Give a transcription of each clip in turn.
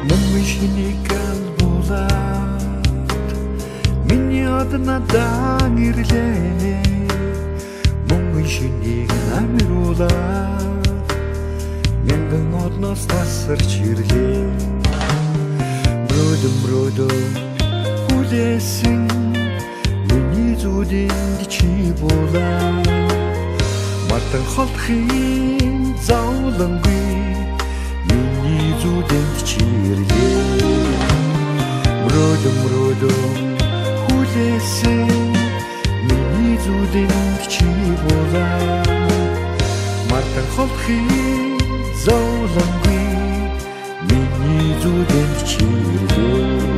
Мөмишникэл булаад миний одна дан ирлээ мөмишнийг амируулаад мянган одноос тасарч ирлээ бродом хүлээсэн миний зүудэнд чи булаа мартан холдохын зовлонгүй миний зүудэнд чи ирлээ бродом хүлээсэн миний зүудэнд чи булаа мартан холдохын зовлонгүй миний зүудэнд чи ирлээ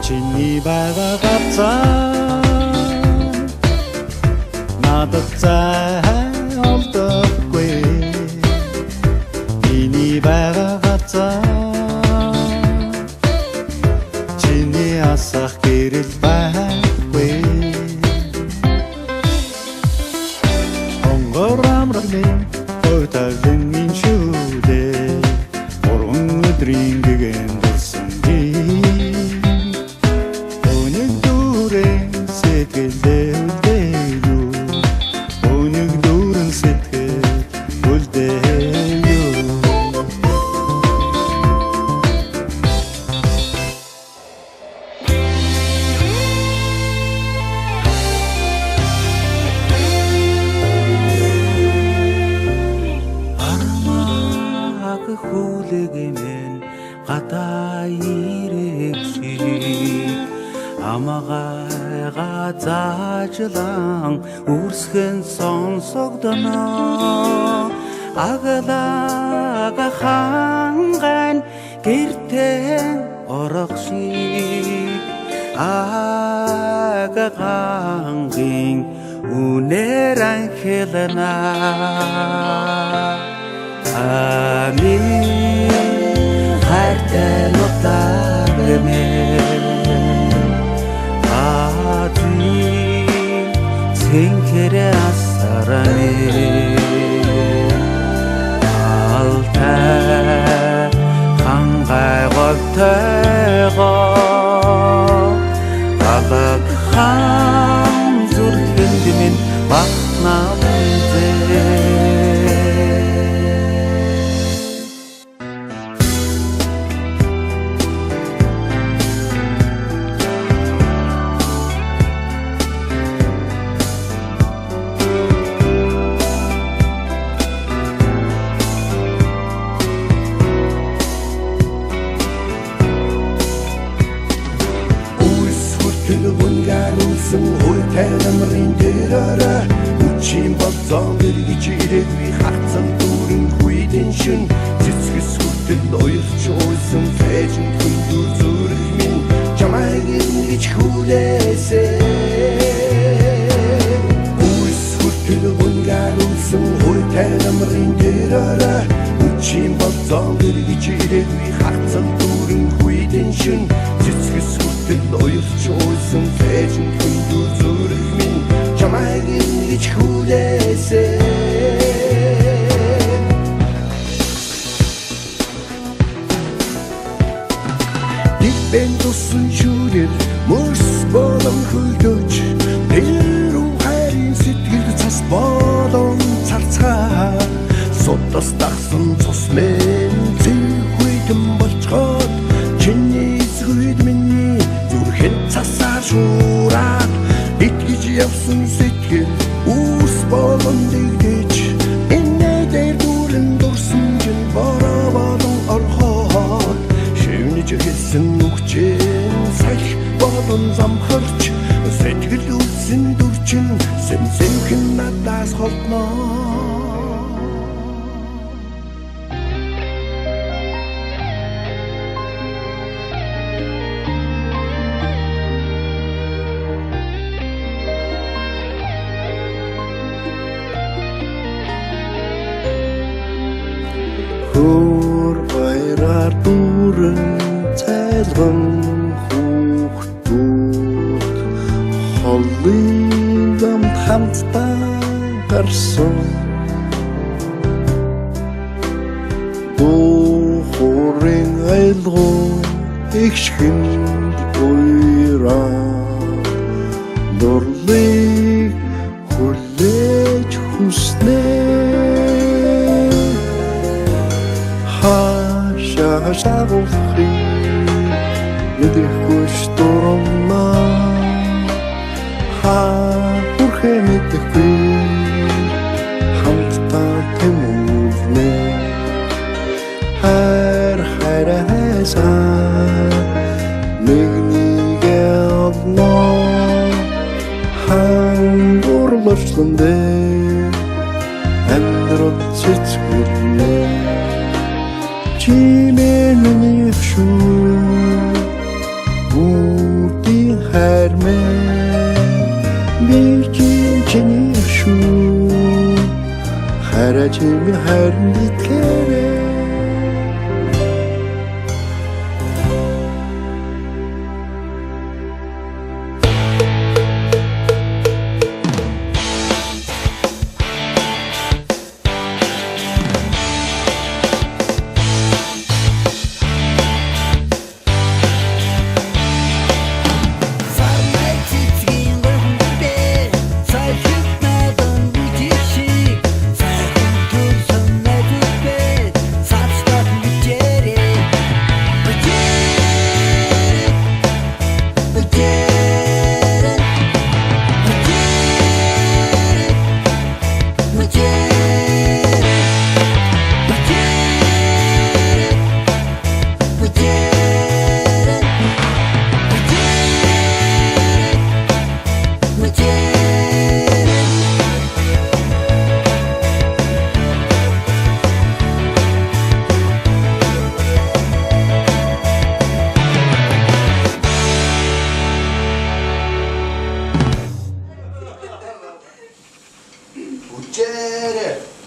чиний байгаа газар надад зай олдохгүй чиний байгаа газар чиний асах гэрэл байхгүй онгор амрагны өтөлн минь шүдээ орон өдрийн гэгэн дурсан хүлэгэмэн гадаа ирэгши амагайга заажлан үрсхэн сонсогдоно агалага ханган гэртэн орохши агагангийн үнээр анхэлна Amin хайртай нутагмэ Ати сэнхэрэ асараны Алтай хангай говтойго Алаг хам зүрхэнд минь бахнам Гүнгаруулсан хойтой намрын дээрээ үчим болзон гэргич ирээгүй хатсан дүүрэн хүйтэн шин цэцгэс хүртэл уйлж уйсан фэжин хүндүр зүрх минь чамайг ингэж хүлээсээ үс хүртэл гүнгаруулсан хойтой намрын дээрээ үчим болзон гэргич ирээгүй хатсан дүүрэн хүйтэн шин цэцгэс хүртэл уйлж уйсан фэжин хүндүр зүрх минь чамайг ингэж хүлээсээ Бэн тусан шүрэл мөс болон хөлдөөж нэрүү хайрын сэтгэл цас болон царцгаа содос дагсан цус мен зүйхүйдэн болцгоод чиний эсгүйд миний зүрхэн цасаар шуураад итгэж явсан сэтгэл үүс болон дэгдэж энэ дээр дүүрэн дурсан чин бороо болон орхоод шивнэж хэлсэн үгчэн сах болон замхарч сэтгэл үлсэн дүрчин сэмсэмхэн надаас холдноо Хөр баяраар дүүрэн цайлган хүүхдүүд холлын замд хамтдаа гарсан духурын айлгуу ихшгэнд уйраа дурлыг хүлээж хүснээ хаашаа шагуулахыг мэдэхгүй штурмаа хүрхээ мэдэхгүй хамтдаа тэмүүлнэ хайрхайраа нэгнийгээ олно хангурларчландэ амьдрал цэцгүрнэ чимээний шүү бүгдийн хайрмэ би чиний шүү хайраа чимээ хайрн итгэрэ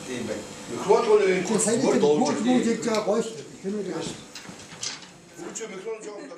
Тийм байна. Микрофон сайн нэг муу хийж байгаа гоё ш. Тэр нэг микрофон жоохон